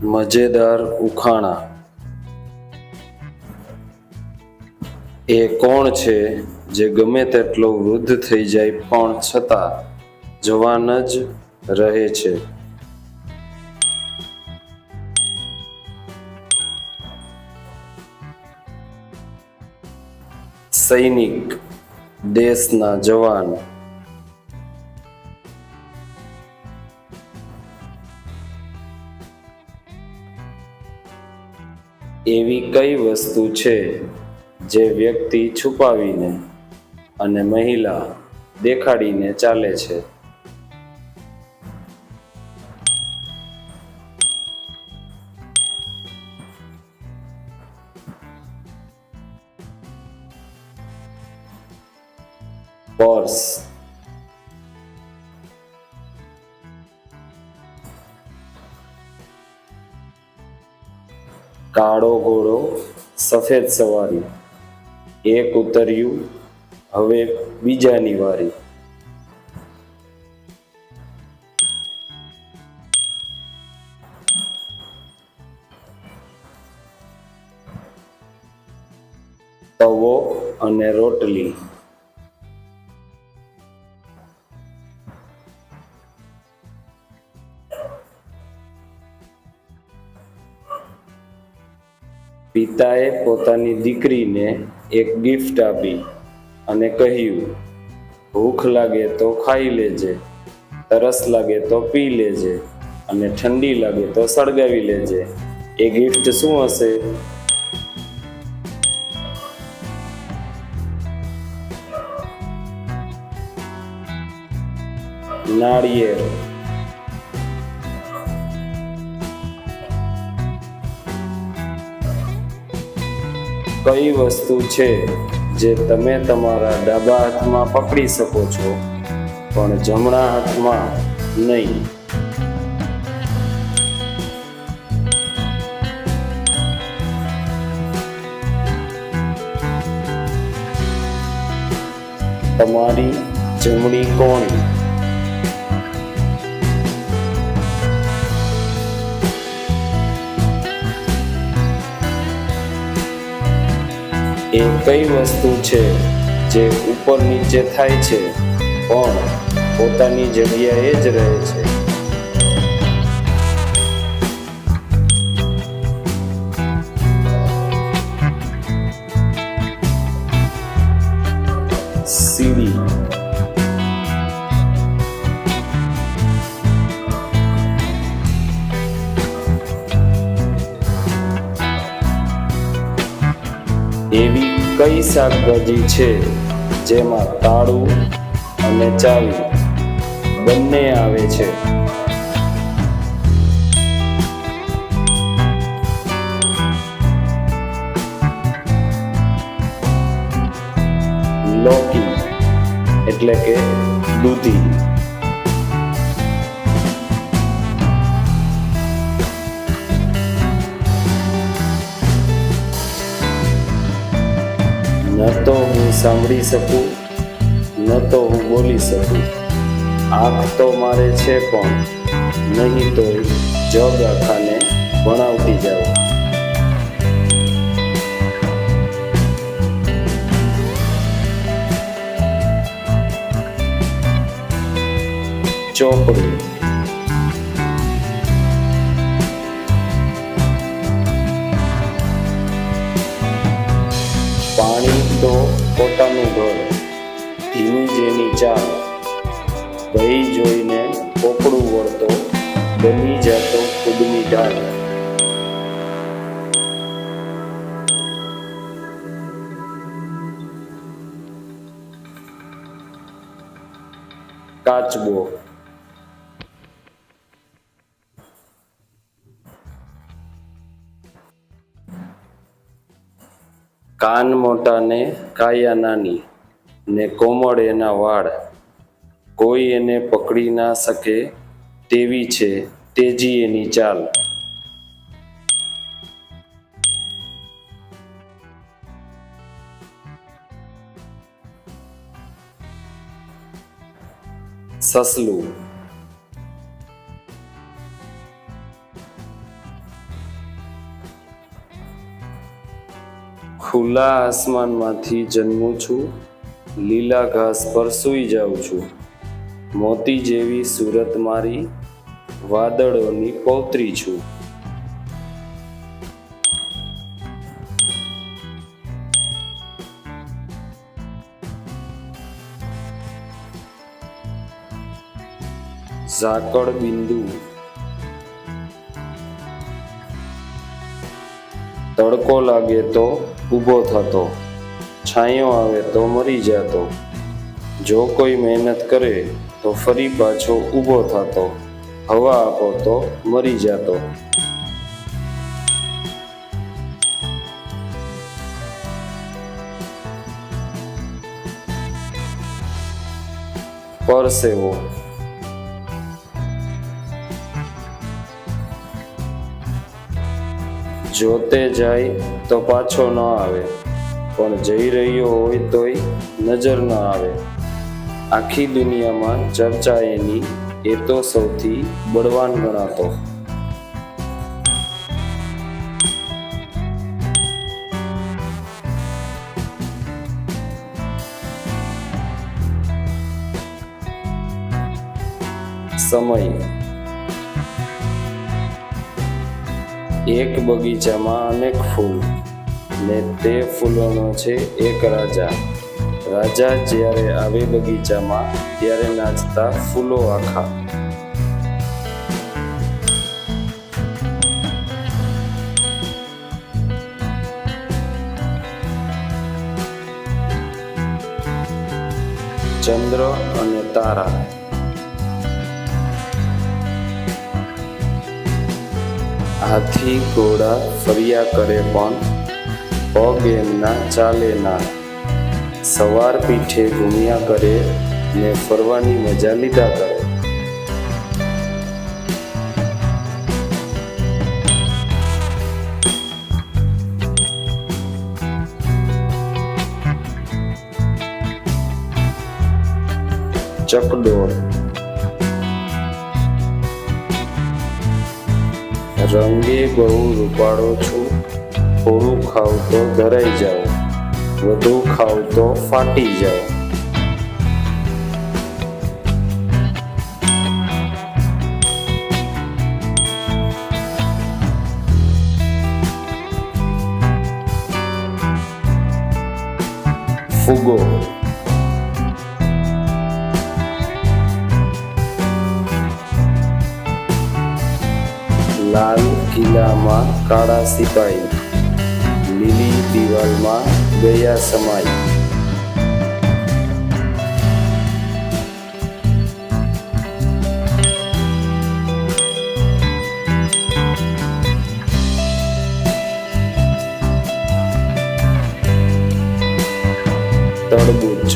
મજેદાર ઉખાણા. એ કોણ છે જે ગમે તેટલો વૃદ્ધ થઈ જાય પણ છતાં જવાન જ રહે છે? સૈનિક, દેશના જવાન. એવી કઈ વસ્તુ છે જે વ્યક્તિ છુપાવીને અને મહિલા દેખાડીને ચાલે છે? પર્સ. કાળો ઘોડો સફેદ સવારી, એક ઉતર્યું હવે બીજાની વારી. તવો અને રોટલી. પિતાએ પોતાની દીકરીને એક ગિફ્ટ આપી અને કહ્યું, ભૂખ લાગે તો ખાઈ લેજે, તરસ લાગે તો પી લેજે અને ઠંડી લાગે તો સળગાવી લેજે. એ ગિફ્ટ શું હશે? નાળિયેર. કઈ વસ્તુ છે જે તમે તમારા ડાબા હાથમાં પકડી શકો છો પણ જમણા હાથમાં નહીં? તમારી જમણી કોણી. એ કઈ વસ્તુ છે જે ઉપર નીચે થાય છે પણ પોતાની જગ્યાએ જ રહે છે? સીડી. એવી કઈ શાકભાજી છે જેમાં તાળું અને ચાવી બંને આવે છે? લૌકી એટલે કે દૂધી. ન તો હું સાંભળી શકું, ન તો હું બોલી શકું, આંખ તો મારે છે પણ નહીં તો જગ આખાને ભણાવતી જાઉં. ચોપડી. પાણી તો પોતાનું ઘર, ધીમી જેની ચાલ, ભઈ જોઈને પોપડું વળતો, બની જતો ખુદની ઢાલ. કાચબો. કાન મોટા ને કાયા નાની ને કોમળ એના વાળ, કોઈ એને પકડી ના શકે તેવી છે તેજી એની ચાલ. સસલું. ખુલ્લા આસમાનમાંથી જન્મું છું, લીલા ઘાસ પર સૂઈ જાઉં છું. મોતી જેવી સુરત મારી, વાદળોની પૌત્રી છું. ઝાકળ બિંદુ. તડકો લાગે તો ઊભો થતો, છાંયો આવે તો મરી જતો. જો કોઈ મહેનત કરે તો ફરી પાછો ઊભો થતો, હવા આપો તો મરી જતો. પરસેવો. જોતે જાય તો પાછો ન આવે, પણ જઈ રહ્યો હોય તોય નજર ન આવે. આખી દુનિયામાં ચર્ચા એની, એ તો સૌથી બળવાન ગણાતો. સમય. એક બગીચામાં અનેક ફૂલ, ને તે ફૂલોનો છે એક રાજા. રાજા જ્યારે આવે બગીચામાં, ત્યારે નાચતા ફૂલો આખા. ચંદ્ર અને તારા. હાથી ઘોડા ફર્યા કરે પણ પગ એમના ચાલે ના. સવાર પીઠે ઘૂમ્યા કરે ને ફરવાની મજા લીધા કરે. ચકડોળ. રંગે બહુ રૂપાળો છું, થોડું ખાવ તો ધરાઈ જાઉં, વધુ ખાવ તો ફાટી જાઉં. ફુગો. લાલ કિલ્લામાં કાળા સિપાઈ, લીલી દિવાલમાં ગયા સમાઈ. તરબૂચ.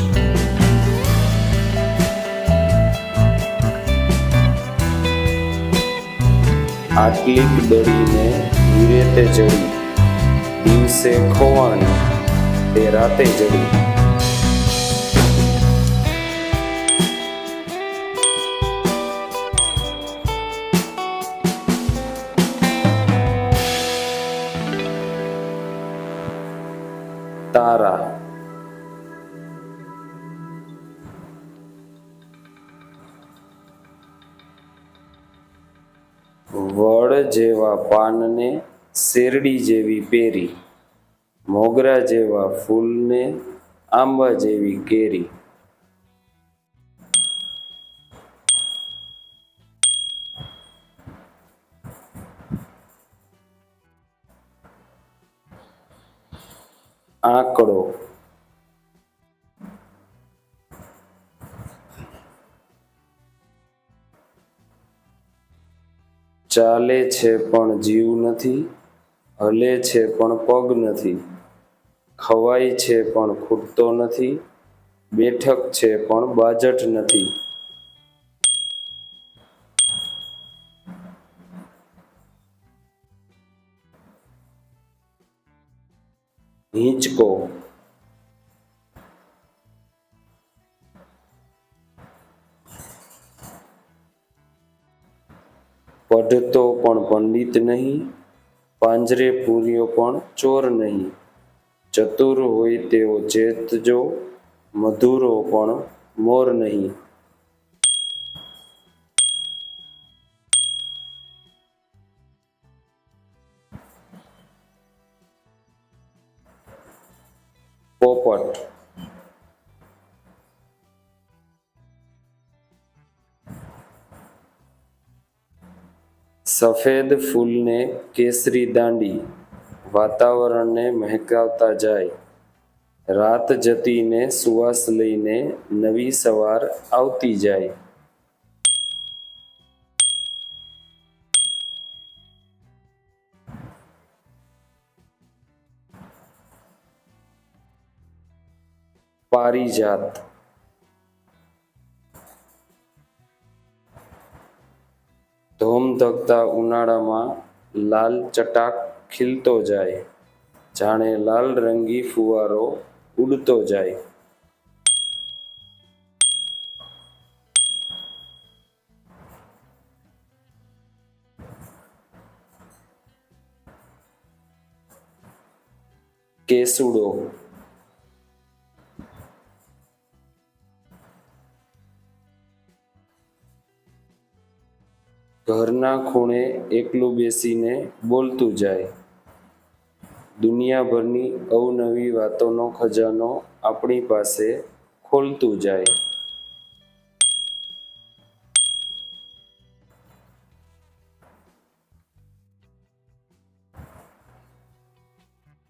આટલીક દળીને હીરે તે જડી, દિવસે ખોવાણી તે રાતે જડી. તારા. વડ જેવા પાનને શેરડી જેવી પેરી, મોગરા જેવા ફૂલને આંબા જેવી કેરી. આંકડો. ચાલે છે પણ જીવ નથી, હલે છે પણ પગ નથી, ખવાય છે પણ ખૂટતો નથી, બેઠક છે પણ બાજટ નથી. હિંચકો. પઢતો પણ પંડિત નહીં, પાંજરે પૂર્યો પણ ચોર નહીં, ચતુર હોય તેવો ચેતજો, મધુરો પણ મોર નહીં. પોપટ. સફેદ ફૂલને કેસરી દાંડી, વાતાવરણને મહેકાવતા જાય. રાત જતીને સુવાસ લઈને નવી સવાર આવતી જાય. પારિજાત. ધોમધકતા ઉનાળામાં લાલ ચટાક ખીલતો જાય, જાણે લાલ રંગી ફુવારો ઉડતો જાય. કેસુડો. ઘરના ખૂણે એકલું બેસીને બોલતું જાય. દુનિયાભરની અવનવી વાતોનો ખજાનો આપણી પાસે ખોલતું જાય.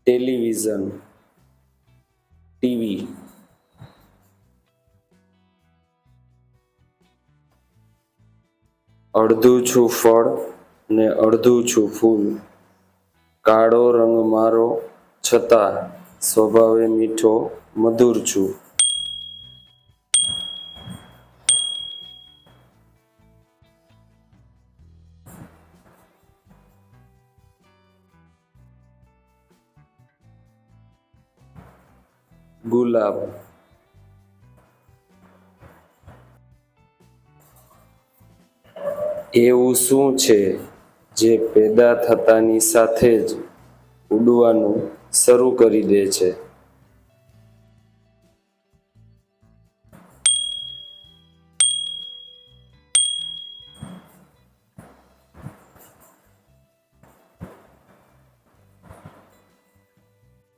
Television, TV. અડધું છું ફળ ને અડધું છું ફૂલ, કાળો રંગ મારો છતાં સ્વભાવે મીઠો મધુર છું. ગુલાબ. એવું શું છે જે પેદા થતાની સાથે જ ઉડવાનું શરૂ કરી દે છે?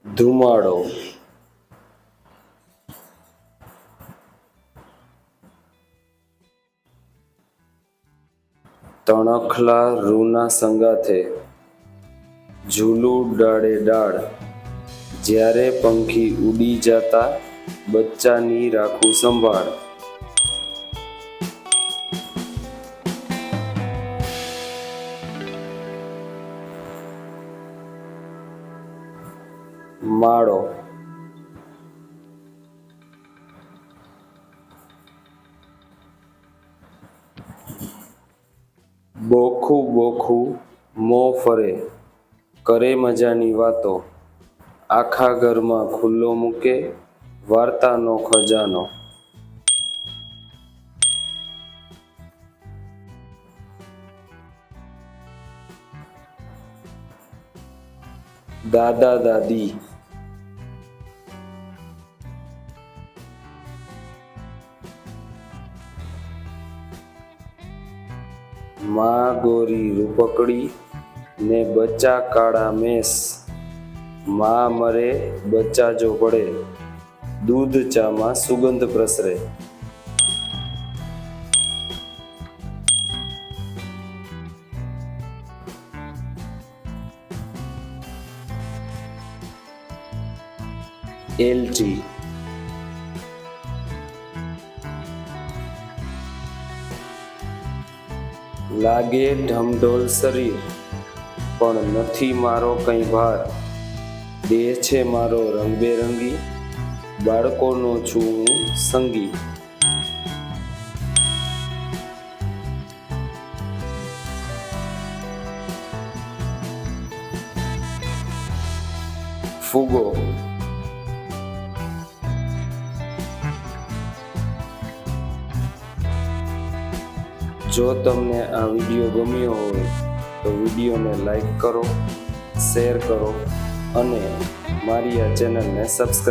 ધુમાડો. તણખલા રૂના સંગાથે, ઝૂલું ડાળે ડાળ, જ્યારે પંખી ઉડી જાતા બચ્ચાની રાખું સંભાળ. માળો. બોખું બોખું મોં ફરે, કરે મજાની વાતો, આખા ઘરમાં ખુલ્લો મૂકે વાર્તાનો ખજાનો. દાદા દાદી. માં ગોરી રૂપકડી ને બચ્ચા કાળા મેસ, માં મરે બચ્ચા જો પડે, દૂધ ચામાં સુગંધ પ્રસરે. એલચી. લાગે ઢમઢોલ શરીર પણ નથી મારો કંઈ ભાર, દેહ છે મારો રંગબેરંગી, બાળકોનો છું હું સંગી. ફુગો. જો તમને આ વિડીયો ગમ્યો હોય તો વિડીયોને લાઈક કરો, શેર કરો અને મારી આ ચેનલને સબસ્ક્રાઈબ